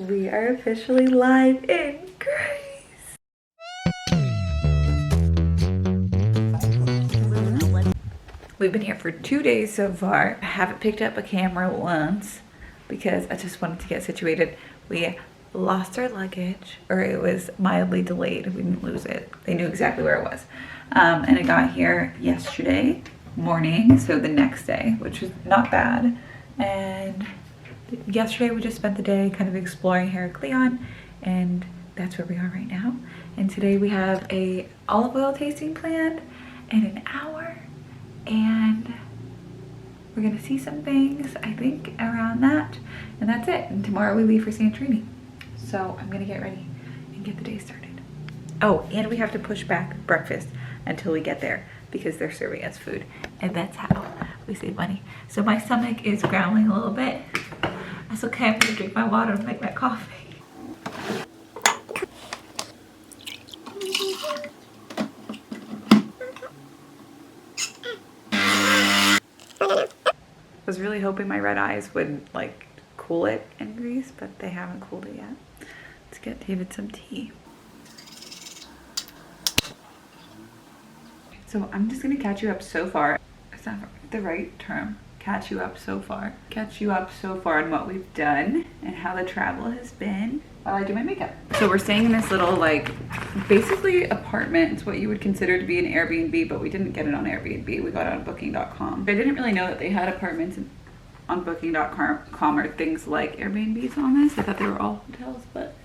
We are officially live in Greece. We've been here for 2 days so far. I haven't picked up a camera once because I just wanted to get situated. We lost our luggage, or it was mildly delayed. We didn't lose it. They knew exactly where it was. And it got here yesterday morning, so the next day, which was not bad. And yesterday we just spent the day kind of exploring Heraklion, and that's where we are right now. And today we have a olive oil tasting planned in an hour, and we're gonna see some things, I think, around that, and that's it. And tomorrow we leave for Santorini. So I'm gonna get ready and get the day started. Oh, and we have to push back breakfast until we get there because they're serving us food, and that's how we save money. So my stomach is growling a little bit. That's okay, I'm gonna drink my water and make my coffee. I was really hoping my red eyes would like cool it in Greece, but they haven't cooled it yet. Let's get David some tea. So I'm just gonna catch you up so far. It's not the right term. Catch you up so far. Catch you up so far on what we've done and how the travel has been while I do my makeup. So we're staying in this little, like, basically apartment. It's what you would consider to be an Airbnb, but we didn't get it on Airbnb. We got it on Booking.com. I didn't really know that they had apartments on Booking.com or things like Airbnbs on this. I thought they were all hotels, but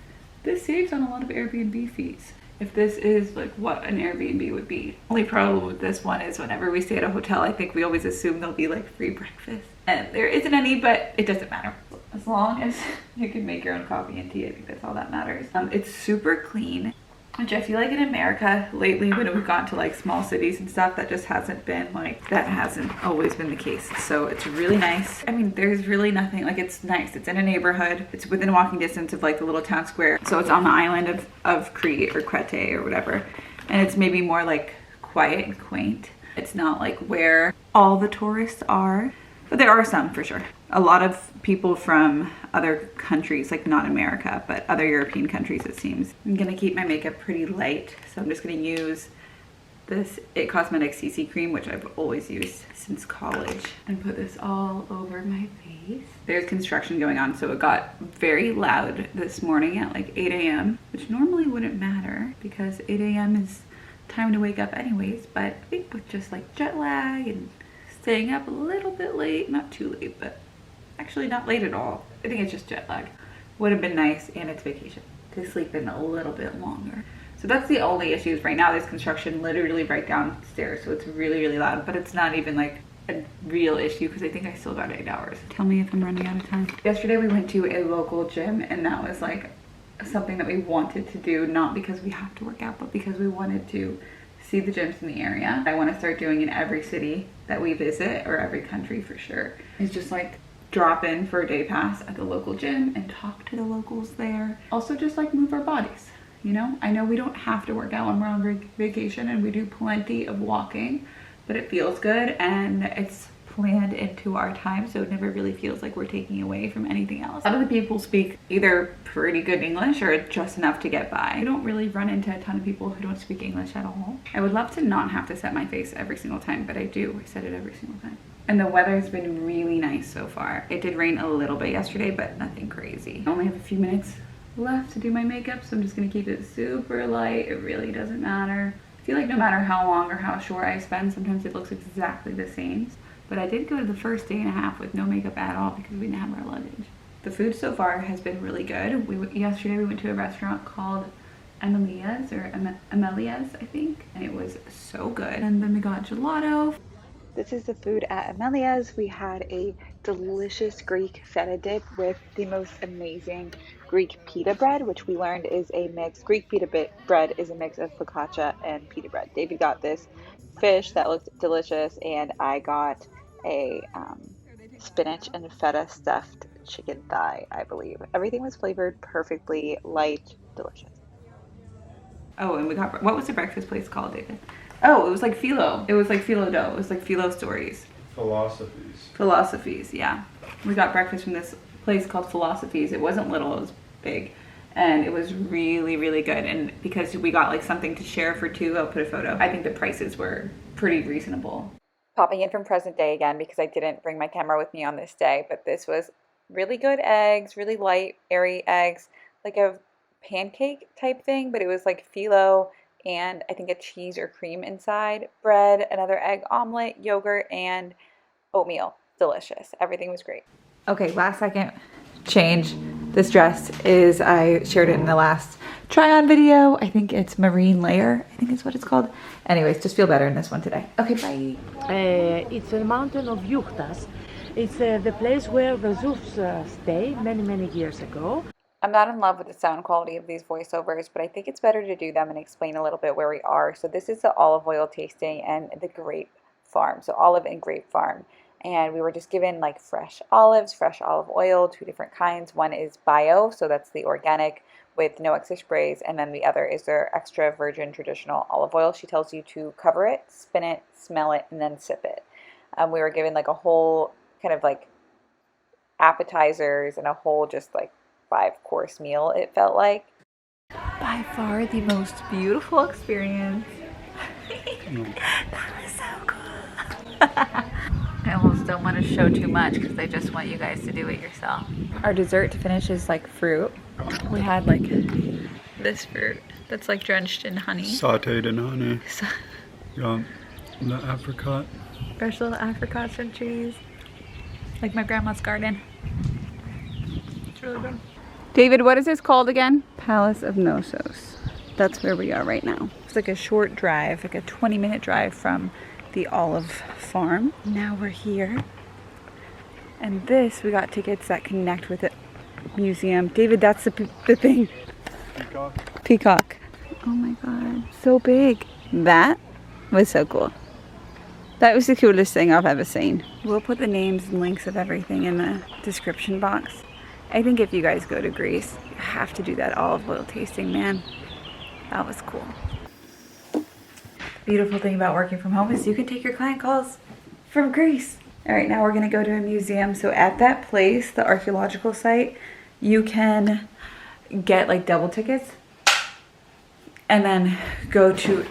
this saves on a lot of Airbnb fees. If this is like what an Airbnb would be. Only problem with this one is whenever we stay at a hotel, I think we always assume there'll be like free breakfast. And there isn't any, but it doesn't matter. As long as you can make your own coffee and tea, I think that's all that matters. It's super clean, which I feel like in America lately when we've gone to like small cities and stuff, that just hasn't been like, that hasn't always been the case. So it's really nice. I mean, there's really nothing, like it's nice. It's in a neighborhood. It's within walking distance of like the little town square. So it's on the island of Crete or Crete or whatever. And it's maybe more like quiet and quaint. It's not like where all the tourists are, but there are some for sure. A lot of people from other countries, like not America, but other European countries it seems. I'm gonna keep my makeup pretty light, so I'm just gonna use this It Cosmetics CC cream, which I've always used since college, and put this all over my face. There's construction going on, so it got very loud this morning at like 8 a.m., which normally wouldn't matter because 8 a.m. is time to wake up anyways, but I think with just like jet lag and staying up a little bit late, not too late, but actually not late at all. I think it's just jet lag. Would have been nice, and it's vacation, to sleep in a little bit longer. So that's the only issues right now. There's construction literally right downstairs, so it's really, really loud, but it's not even like a real issue because I think I still got 8 hours. Tell me if I'm running out of time. Yesterday we went to a local gym, and that was like something that we wanted to do, not because we have to work out, but because we wanted to see the gyms in the area. I want to start doing in every city that we visit, or every country for sure. It's just like drop in for a day pass at the local gym and talk to the locals there. Also just like move our bodies, you know? I know we don't have to work out when we're on vacation, and we do plenty of walking, but it feels good and it's planned into our time, so it never really feels like we're taking away from anything else. A lot of the people speak either pretty good English or just enough to get by. I don't really run into a ton of people who don't speak English at all. I would love to not have to set my face every single time, but I do. I set it every single time. And the weather's been really nice so far. It did rain a little bit yesterday, but nothing crazy. I only have a few minutes left to do my makeup, so I'm just gonna keep it super light. It really doesn't matter. I feel like no matter how long or how short I spend, sometimes it looks exactly the same. But I did go to the first day and a half with no makeup at all because we didn't have our luggage. The food so far has been really good. Yesterday we went to a restaurant called Amelia's, I think, and it was so good. And then we got gelato. This is the food at Amelia's. We had a delicious Greek feta dip with the most amazing Greek pita bread, which we learned is a mix. Greek pita bread is a mix of focaccia and pita bread. David got this fish that looked delicious, and I got a spinach and feta stuffed chicken thigh, I believe. Everything was flavored perfectly, light, delicious. Oh, and we got, what was the breakfast place called, David? Oh, it was like philo. It was like philo dough. It was like philo stories. Philosophies. Philosophies, yeah. We got breakfast from this place called Philosophies. It wasn't little, it was big. And it was really, really good. And because we got like something to share for two, I'll put a photo. I think the prices were pretty reasonable. Popping in from present day again because I didn't bring my camera with me on this day, but this was really good eggs, really light, airy eggs, like a pancake type thing, but it was like phyllo and I think a cheese or cream inside, bread, another egg omelet, yogurt, and oatmeal. Delicious. Everything was great. Okay, last second change. This dress is, I shared it in the last try on video. I think it's marine layer, I think is what it's called. Anyways, just feel better in this one today. Okay, bye. It's a mountain of Yuctas. It's the place where the Zeus stayed many years ago. I'm not in love with the sound quality of these voiceovers, but I think it's better to do them and explain a little bit where we are. So this is the olive oil tasting and the grape farm. So olive and grape farm. And we were just given like fresh olives, fresh olive oil, 2 different kinds. One is bio, so that's the organic with no extra sprays. And then the other is their extra virgin traditional olive oil. She tells you to cover it, spin it, smell it, and then sip it. We were given like a whole kind of like appetizers and a whole just like 5-course meal, it felt like. By far the most beautiful experience. That was so cool. I almost don't want to show too much because I just want you guys to do it yourself. Our dessert to finish is like fruit. We had like this fruit that's like drenched in honey. Sauteed in honey. Yeah, the apricot. Fresh little apricots and cheese. Like my grandma's garden. It's really good. David, what is this called again? Palace of Knossos. That's where we are right now. It's like a short drive, like a 20-minute drive from the olive farm. Now we're here. And this, we got tickets that connect with the museum. David, that's the thing. Peacock. Peacock. Oh my God, so big. That was so cool. That was the coolest thing I've ever seen. We'll put the names and links of everything in the description box. I think if you guys go to Greece, you have to do that olive oil tasting, man. That was cool. Beautiful thing about working from home is you can take your client calls from Greece. All right, now we're gonna go to a museum. So at that place, the archaeological site, you can get like double tickets and then go to,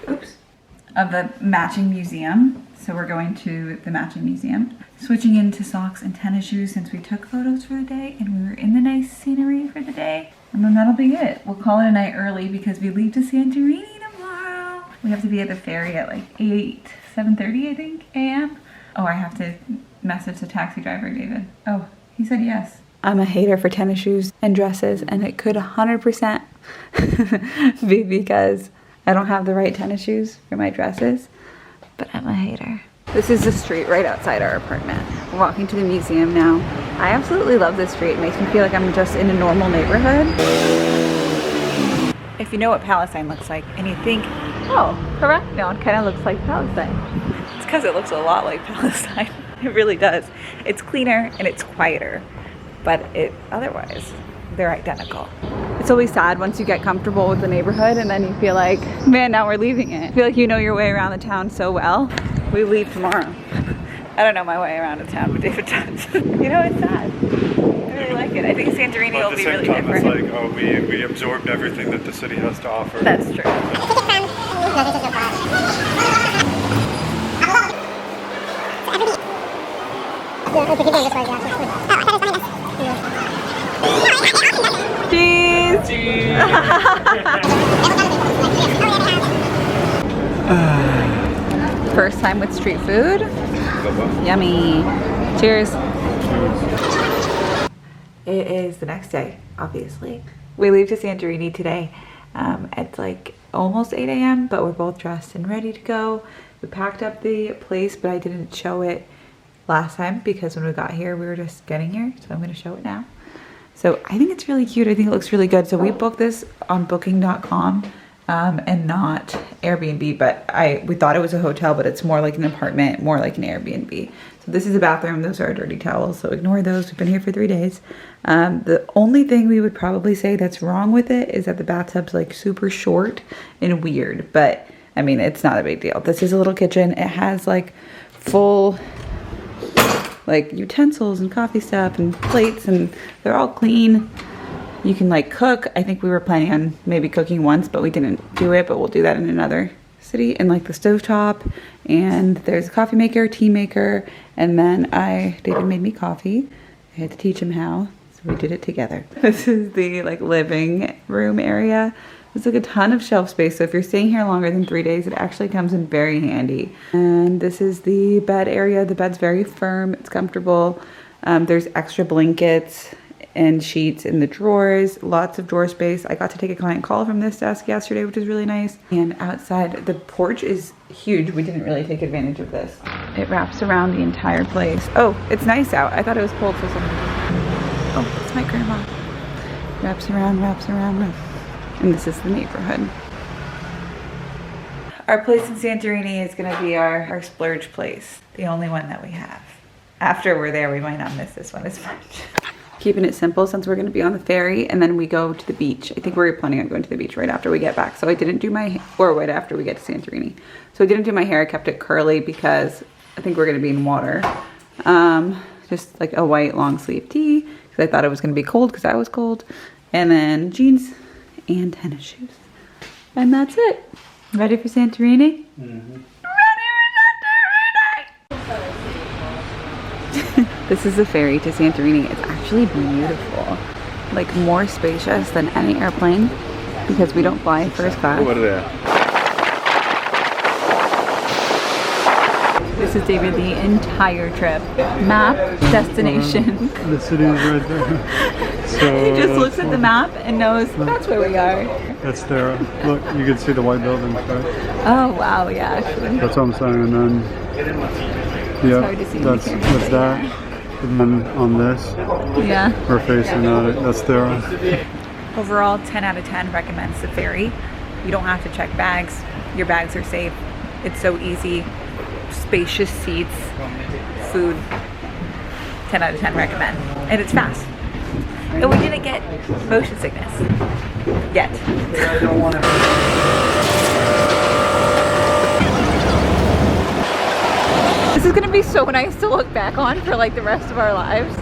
of the matching museum. So we're going to the matching museum, switching into socks and tennis shoes since we took photos for the day and we were in the nice scenery for the day. And then that'll be it. We'll call it a night early because we leave to Santorini tomorrow. We have to be at the ferry at like 7:30 I think a.m. Oh, I have to message the taxi driver, David. Oh, he said yes. I'm a hater for tennis shoes and dresses, and it could 100% be because I don't have the right tennis shoes for my dresses, but I'm a hater. This is the street right outside our apartment. We're walking to the museum now. I absolutely love this street. It makes me feel like I'm just in a normal neighborhood. If you know what Palestine looks like and you think, oh, Heraklion kind of looks like Palestine. It's because it looks a lot like Palestine. It really does. It's cleaner and it's quieter, but otherwise, they're identical. It's always sad once you get comfortable with the neighborhood and then you feel like, man, now we're leaving it. I feel like you know your way around the town so well. We leave tomorrow. I don't know my way around the town, but David does. You know, it's sad. I really like it. I think Santorini will be really different. It's like, oh, we absorbed everything that the city has to offer. That's true. Cheese! First time with street food. Yummy. Cheers. It is the next day, obviously. We leave to Santorini today. It's like almost 8 a.m., but we're both dressed and ready to go. We packed up the place, but I didn't show it last time because when we got here, we were just getting here. So I'm going to show it now. So I think it's really cute. I think it looks really good. So we booked this on booking.com and not Airbnb, but we thought it was a hotel, but it's more like an apartment, more like an Airbnb. So this is a bathroom. Those are our dirty towels. So ignore those. We've been here for 3 days. The only thing we would probably say that's wrong with it is that the bathtub's like super short and weird, but I mean, it's not a big deal. This is a little kitchen. It has like full like utensils and coffee stuff and plates, and they're all clean. You can like cook. I think we were planning on maybe cooking once, but we didn't do it, but we'll do that in another city. And like the stovetop, and there's a coffee maker, tea maker, and then David made me coffee. I had to teach him how, so we did it together. This is the like living room area. There's like a ton of shelf space, so if you're staying here longer than 3 days, it actually comes in very handy. And this is the bed area. The bed's very firm, it's comfortable. There's extra blankets and sheets in the drawers, lots of drawer space. I got to take a client call from this desk yesterday, which is really nice. And outside, the porch is huge. We didn't really take advantage of this. It wraps around the entire place. Oh, it's nice out. I thought it was cold for some reason. Oh, it's my grandma. Wraps around, wraps around, wraps. And this is the neighborhood. Our place in Santorini is gonna be our splurge place. The only one that we have. After we're there, we might not miss this one as much. Keeping it simple since we're gonna be on the ferry and then we go to the beach. I think we're planning on going to the beach right after we get back. So I didn't do my, or right after we get to Santorini. So I didn't do my hair, I kept it curly because I think we're gonna be in water. Just like a white long sleeve tee because I thought it was gonna be cold because I was cold. And then jeans and tennis shoes. And that's it. Ready for Santorini? Mm-hmm. Ready for Santorini! This is the ferry to Santorini. It's actually beautiful. Like more spacious than any airplane because we don't fly first class. What are they? This is David the entire trip. Map, destination. The city is right there. So he just looks at the map and knows that's where we are. That's there. Look, you can see the white buildings, right? Oh wow, yeah, actually. That's what I'm saying. And then, yeah, hard to see that's that. And then on this, yeah, we're facing at it. That's there. Overall, 10 out of 10 recommends the ferry. You don't have to check bags. Your bags are safe. It's so easy. Spacious seats, food. 10 out of 10 recommend. And it's fast. And we didn't get motion sickness yet. This is gonna be so nice to look back on for like the rest of our lives.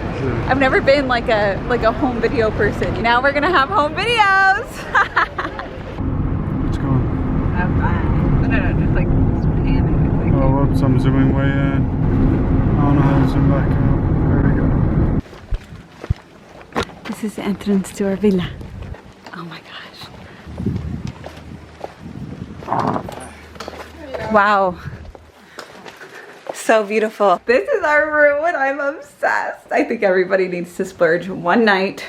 I've never been like a home video person. Now we're gonna have home videos. What's going on? I'm fine. No, just like panning. Oh, whoops, I'm zooming way in. I don't know how to zoom back out. There we go. This is the entrance to our villa. Oh my gosh. Wow. So beautiful. This is our room and I'm obsessed. I think everybody needs to splurge one night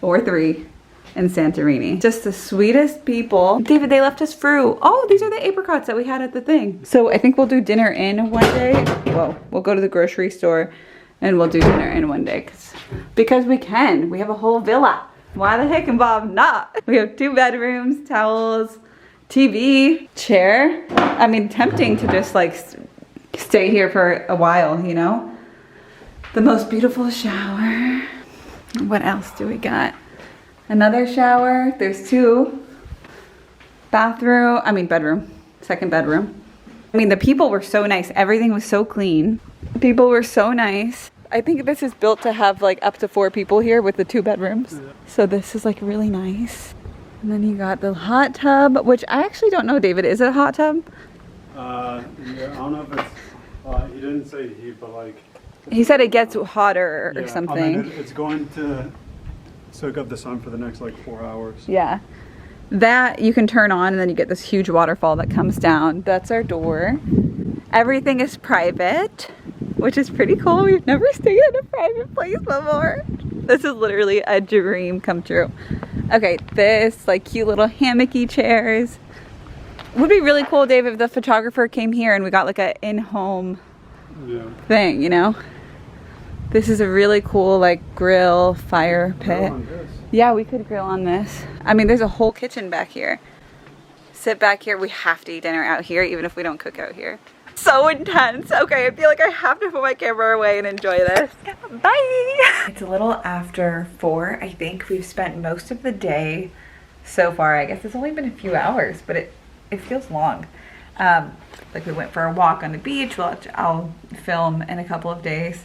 or 3 in Santorini. Just the sweetest people. David, they left us fruit. Oh, these are the apricots that we had at the thing. So I think we'll do dinner in one day. Well, we'll go to the grocery store and we'll do dinner in one day because we can. We have a whole villa. Why the heck and Bob not? We have 2 bedrooms, towels, TV, chair. I mean, tempting to just like stay here for a while, you know? The most beautiful shower. What else do we got? Another shower. There's 2. Bedroom. Second bedroom. I mean, the people were so nice. Everything was so clean. People were so nice. I think this is built to have like up to 4 people here with the 2 bedrooms. So this is like really nice. And then you got the hot tub, which I actually don't know, David. Is it a hot tub? Yeah, I don't know if it's, he didn't say heat, but like. He said it gets hotter or something. I mean, it's going to soak up the sun for the next like 4 hours. Yeah. That you can turn on and then you get this huge waterfall that comes down. That's our door. Everything is private, which is pretty cool. We've never stayed in a private place before. This is literally a dream come true. Okay, this like cute little hammocky chairs. Would be really cool, Dave, if the photographer came here and we got like a in-home thing, you know? This is a really cool like grill, fire pit. Yeah, we could grill on this. I mean, there's a whole kitchen back here. Sit back here. We have to eat dinner out here, even if we don't cook out here. So intense. Okay, I feel like I have to put my camera away and enjoy this. Bye! It's a little after 4, I think. We've spent most of the day so far. I guess it's only been a few hours, but it feels long. Like we went for a walk on the beach. I'll film in a couple of days.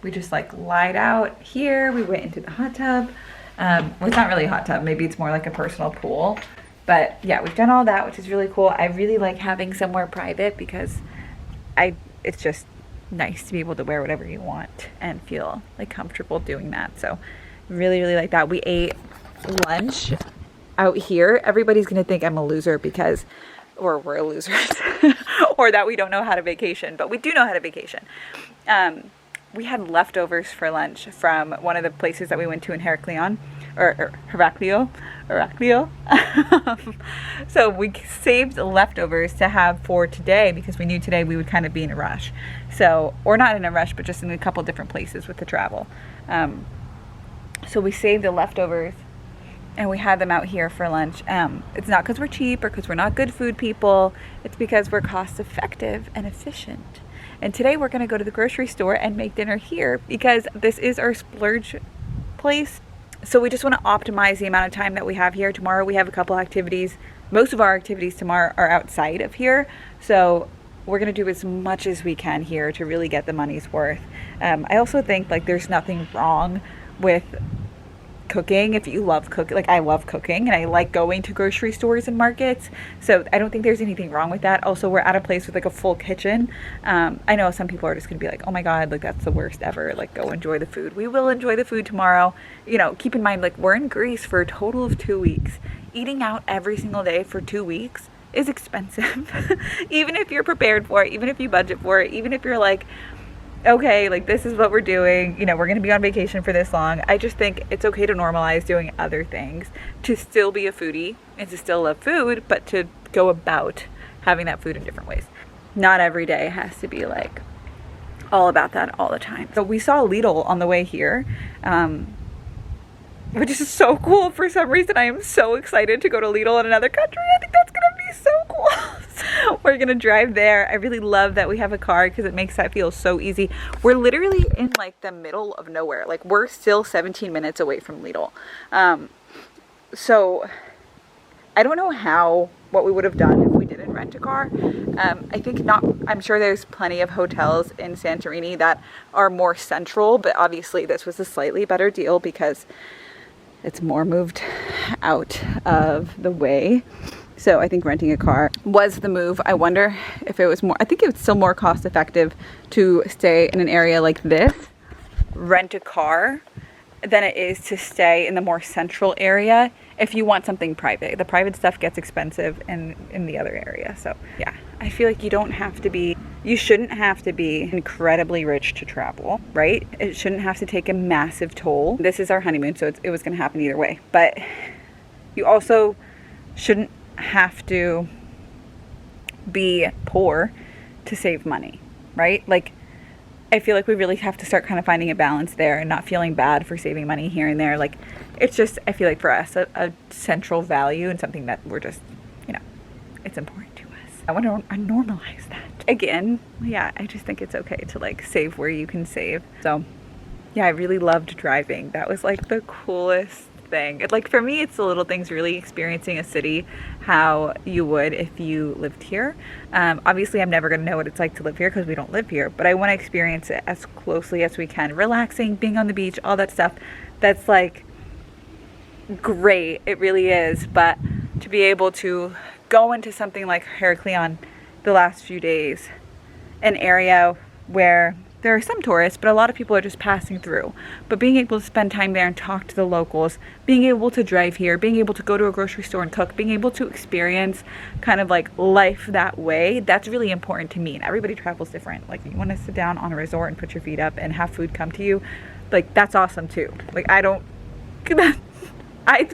We just like lied out here. We went into the hot tub. Well, it's not really a hot tub. Maybe it's more like a personal pool. But yeah, we've done all that, which is really cool. I really like having somewhere private because it's just nice to be able to wear whatever you want and feel like comfortable doing that. So really, really like that. We ate lunch out here. Everybody's gonna think I'm a loser because, or we're losers, or that we don't know how to vacation, but we do know how to vacation. We had leftovers for lunch from one of the places that we went to in Heraklion, or Heraklion. So we saved leftovers to have for today because we knew today we would kind of be in a rush. So, or not in a rush, but just in a couple different places with the travel. So we saved the leftovers and we had them out here for lunch. It's not because we're cheap or because we're not good food people. It's because we're cost effective and efficient. And today we're going to go to the grocery store and make dinner here because this is our splurge place. So we just want to optimize the amount of time that we have here. Tomorrow we have a couple activities. Most of our activities tomorrow are outside of here. So we're going to do as much as we can here to really get the money's worth. I also think like there's nothing wrong with cooking if you love cooking. Like I love cooking and I like going to grocery stores and markets, so I don't think there's anything wrong with that. Also, we're at a place with like a full kitchen. I know some people are just gonna be like, oh my god, like that's the worst ever, like go enjoy the food. We will enjoy the food tomorrow. You know, keep in mind like we're in Greece for a total of 2 weeks. Eating out every single day for 2 weeks is expensive. Even if you're prepared for it, even if you budget for it, even if you're like, okay, like this is what we're doing, you know, we're gonna be on vacation for this long. I just think it's okay to normalize doing other things, to still be a foodie and to still love food, but to go about having that food in different ways. Not every day has to be like all about that all the time. So we saw Lidl on the way here, which is so cool. For some reason, I am so excited to go to Lidl in another country. I think that's gonna be so cool. So we're gonna drive there. I really love that we have a car because it makes that feel so easy. We're literally in like the middle of nowhere. Like we're still 17 minutes away from Lidl. So I don't know what we would have done if we didn't rent a car. I think not. I'm sure there's plenty of hotels in Santorini that are more central, but obviously this was a slightly better deal because it's more moved out of the way. So I think renting a car was the move. I wonder if it was more, I think it was still more cost effective to stay in an area like this, rent a car, than it is to stay in the more central area if you want something private. The private stuff gets expensive in the other area. So yeah, I feel like you shouldn't have to be incredibly rich to travel, right? It shouldn't have to take a massive toll. This is our honeymoon, so it was gonna happen either way. But you also shouldn't have to be poor to save money, right? Like I feel like we really have to start kind of finding a balance there and not feeling bad for saving money here and there. Like it's just, I feel like for us a central value and something that we're just, you know, it's important to us. I want to normalize that. Again, yeah, I just think it's okay to like save where you can save. So yeah, I really loved driving. That was like the coolest thing. Like for me, it's the little things, really experiencing a city how you would if you lived here. Obviously I'm never going to know what it's like to live here because we don't live here, but I want to experience it as closely as we can. Relaxing, being on the beach, all that stuff, that's like great. It really is. But to be able to go into something like Heraklion the last few days, an area where there are some tourists, but a lot of people are just passing through. But being able to spend time there and talk to the locals, being able to drive here, being able to go to a grocery store and cook, being able to experience kind of like life that way, that's really important to me. And everybody travels different. Like you want to sit down on a resort and put your feet up and have food come to you, like that's awesome too. Like I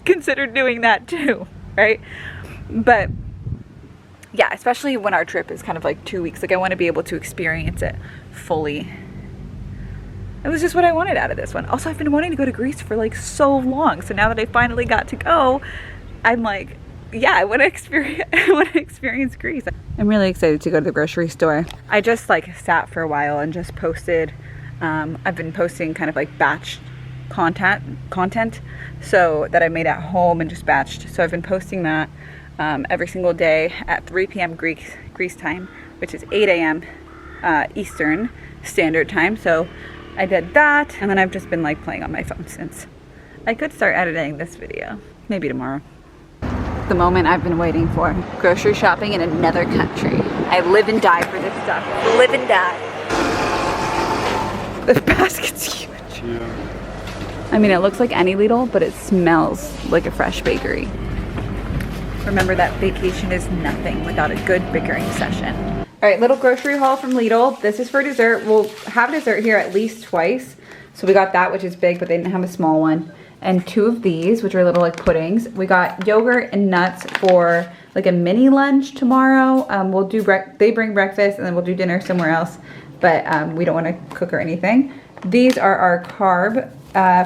considered doing that too, right? But yeah, especially when our trip is kind of like 2 weeks, like I want to be able to experience it fully. It was just what I wanted out of this one. Also, I've been wanting to go to Greece for like so long. So now that I finally got to go, I'm like, yeah, I want to experience Greece. I'm really excited to go to the grocery store. I just like sat for a while and just posted. I've been posting kind of like batch content so that I made at home and just batched. So I've been posting that every single day at 3 p.m. Greece time, which is 8 a.m. Eastern Standard Time. So I did that, and then I've just been like playing on my phone since. I could start editing this video. Maybe tomorrow. The moment I've been waiting for. Grocery shopping in another country. I live and die for this stuff. Live and die. The basket's huge. Yeah. I mean, it looks like any Lidl, but it smells like a fresh bakery. Remember that vacation is nothing without a good bickering session. All right, little grocery haul from Lidl. This is for dessert. We'll have dessert here at least twice. So we got that, which is big, but they didn't have a small one. And 2 of these, which are little like puddings. We got yogurt and nuts for like a mini lunch tomorrow. We'll do they bring breakfast and then we'll do dinner somewhere else. But we don't want to cook or anything. These are our carb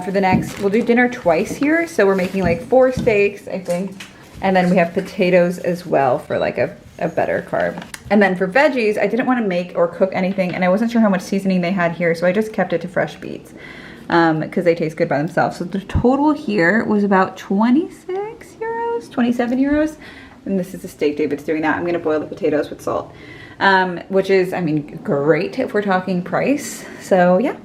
for the next, we'll do dinner twice here. So we're making like 4 steaks, I think. And then we have potatoes as well for like a better carb. And then for veggies, I didn't want to make or cook anything and I wasn't sure how much seasoning they had here. So I just kept it to fresh beets because they taste good by themselves. So the total here was about 26 euros, 27 euros. And this is the steak David's doing that. I'm gonna boil the potatoes with salt, which is, I mean, great if we're talking price. So yeah,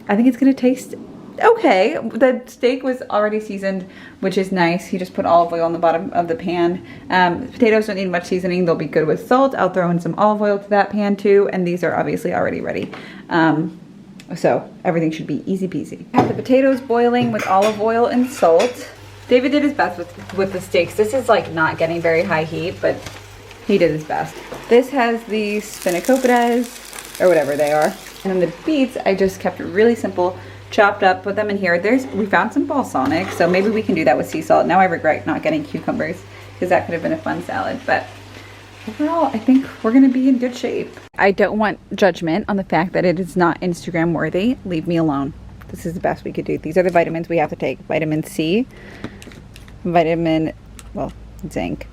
I think it's gonna taste okay. The steak was already seasoned, which is nice. He just put olive oil on the bottom of the pan. Potatoes don't need much seasoning. They'll be good with salt. I'll throw in some olive oil to that pan too. And these are obviously already ready. So everything should be easy peasy. I have the potatoes boiling with olive oil and salt. David did his best with the steaks. This is like not getting very high heat, but he did his best. This has the spanakopita's or whatever they are. And then the beets, I just kept it really simple. Chopped up, put them in here. We found some balsamic, so maybe we can do that with sea salt. Now I regret not getting cucumbers because that could have been a fun salad. But overall, I think we're gonna be in good shape. I don't want judgment on the fact that it is not Instagram worthy. Leave me alone. This is the best we could do. These are the vitamins we have to take. Vitamin C, zinc,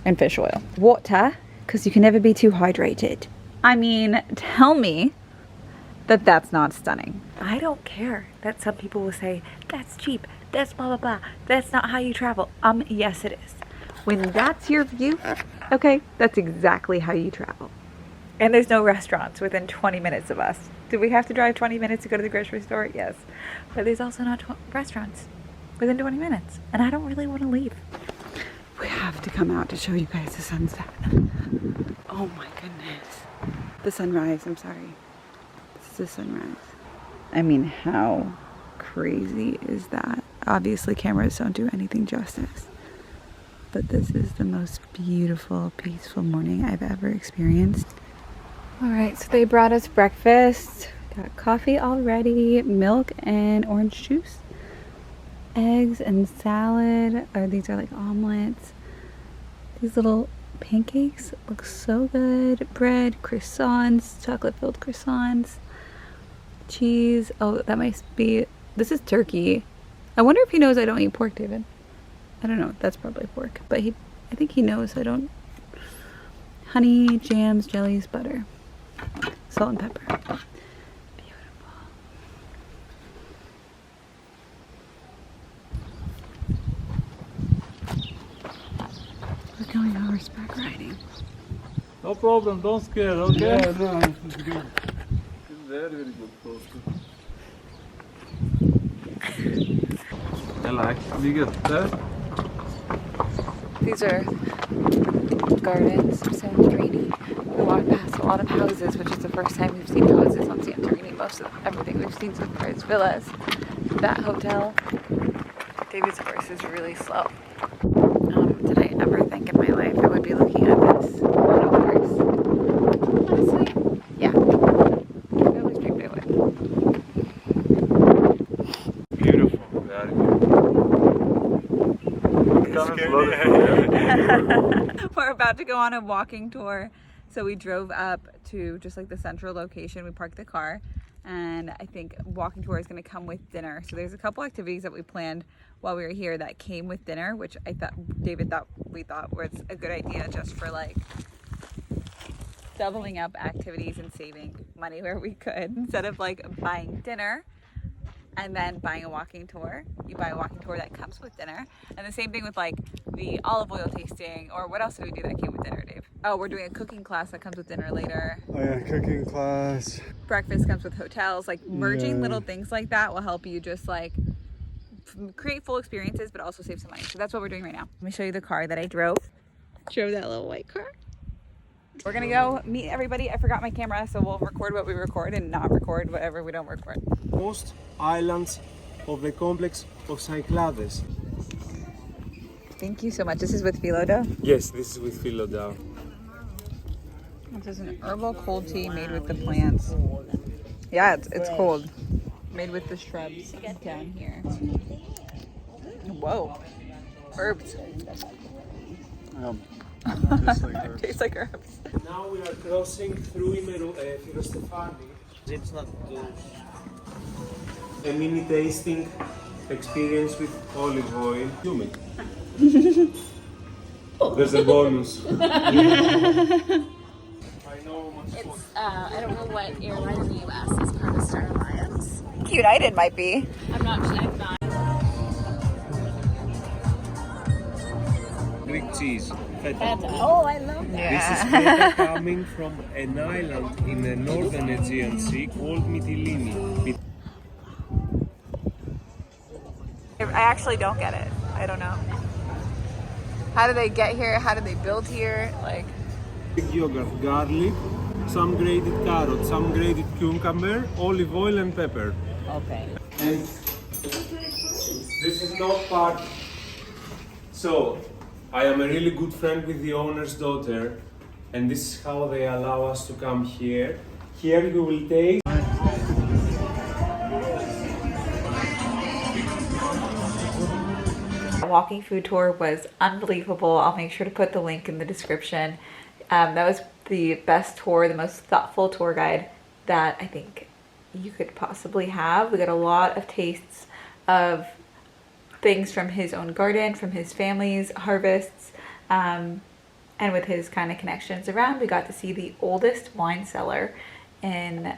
and fish oil. Water, because you can never be too hydrated. I mean, tell me that that's not stunning. I don't care that some people will say, that's cheap, that's blah, blah, blah. That's not how you travel. Yes it is. When that's your view, okay, that's exactly how you travel. And there's no restaurants within 20 minutes of us. Do we have to drive 20 minutes to go to the grocery store? Yes. But there's also not restaurants within 20 minutes. And I don't really want to leave. We have to come out to show you guys the sunset. Oh my goodness. The sunrise, I'm sorry. This is the sunrise. I mean, how crazy is that? Obviously cameras don't do anything justice. But this is the most beautiful, peaceful morning I've ever experienced. All right, so they brought us breakfast. Got coffee already, milk and orange juice, eggs and salad. These are like omelets. These little pancakes look so good. Bread, croissants, chocolate-filled croissants, cheese. Oh, that might be, this is turkey. I wonder if he knows I don't eat pork, David. I don't know, that's probably pork, but I think he knows I don't. Honey, jams, jellies, butter, salt and pepper. Beautiful. We're going horseback riding. No problem, don't scare, okay? Yeah, no, it's good. Very, very good. I like bigger there. These are gardens of Santorini. We walk past a lot of houses, which is the first time we've seen houses on Santorini. Most of everything we've seen so far is villas. That hotel. David's horse is really slow. Did I ever think in my life I would be looking at this on a horse? Honestly, yeah. I always dreamed I would. Beautiful, very beautiful. We're about to go on a walking tour. So we drove up to just like the central location. We parked the car and I think walking tour is going to come with dinner. So there's a couple activities that we planned while we were here that came with dinner, which I thought we thought was a good idea just for like doubling up activities and saving money where we could. Instead of like buying dinner and then buying a walking tour, you buy a walking tour that comes with dinner. And the same thing with like the olive oil tasting, or what else did we do that came with dinner, Dave? Oh, we're doing a cooking class that comes with dinner later. Oh yeah, cooking class. Breakfast comes with hotels. Like merging Yeah. little things like that will help you just like create full experiences, but also save some money. So that's what we're doing right now. Let me show you the car that I drove. Drove that little white car. We're gonna go meet everybody. I forgot my camera, so we'll record what we record and not record whatever we don't record. Most islands of the complex of Cyclades. Thank you so much. This is with phyllo dough. Yes, this is with phyllo dough. This is an herbal cold tea made with the plants. Yeah, it's cold. Made with the shrubs down here. Whoa. Herbs. Tastes like herbs. Tastes like herbs. Now we are crossing through Ferry. It's not a mini tasting experience with olive oil. Human. There's a bonus. I don't know what airline in the U.S. is part of Star Alliance. United might be. I'm not. Greek cheese. Oh, I love that. This is feta coming from an island in the northern Aegean Sea called Mytilene. I actually don't get it. I don't know. How did they get here? How did they build here? Like, Yogurt, garlic, some grated carrot, some grated cucumber, olive oil and pepper. Okay. And this is not part. So, I am a really good friend with the owner's daughter, and this is how they allow us to come here. Here you will taste. the walking food tour was unbelievable. I'll make sure to put the link in the description. That was the best tour, the most thoughtful tour guide that I think you could possibly have. We got a lot of tastes of things from his own garden, from his family's harvests, and with his kind of connections around, we got to see the oldest wine cellar in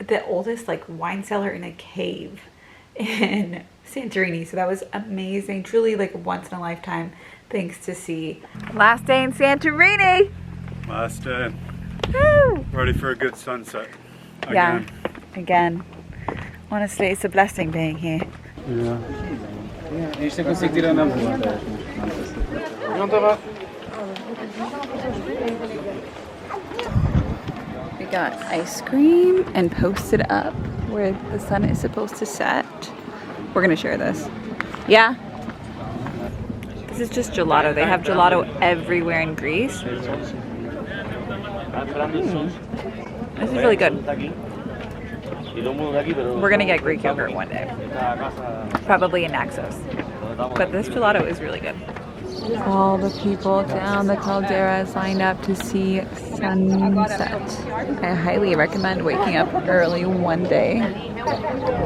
a cave in Santorini. So that was amazing, truly like a once in a lifetime things to see. Last day in Santorini. Last day. Woo! Ready for a good sunset. Yeah, again. Honestly, it's a blessing being here. Yeah. We got ice cream and posted up where the sun is supposed to set. We're gonna share this. Yeah. This is just gelato. They have gelato everywhere in Greece. This is really good. We're gonna get Greek yogurt one day. Probably in Naxos. But this gelato is really good. All the people down the caldera signed up to see sunset. I highly recommend waking up early one day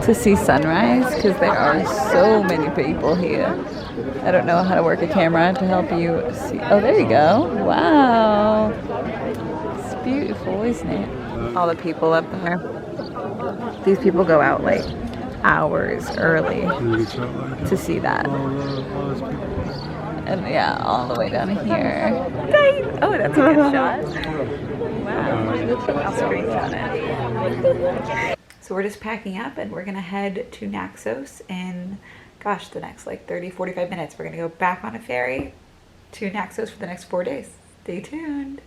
to see sunrise because there are so many people here. I don't know how to work a camera to help you see. Oh, there you go. Wow. It's beautiful, isn't it? All the people up there. These people go out like hours early to see that. And yeah, all the way down here. Oh, that's a good shot. Wow. I'll screenshot it. So we're just packing up and we're gonna head to Naxos in, gosh, the next like 30-45 minutes. We're gonna go back on a ferry to Naxos for the next 4 days. Stay tuned.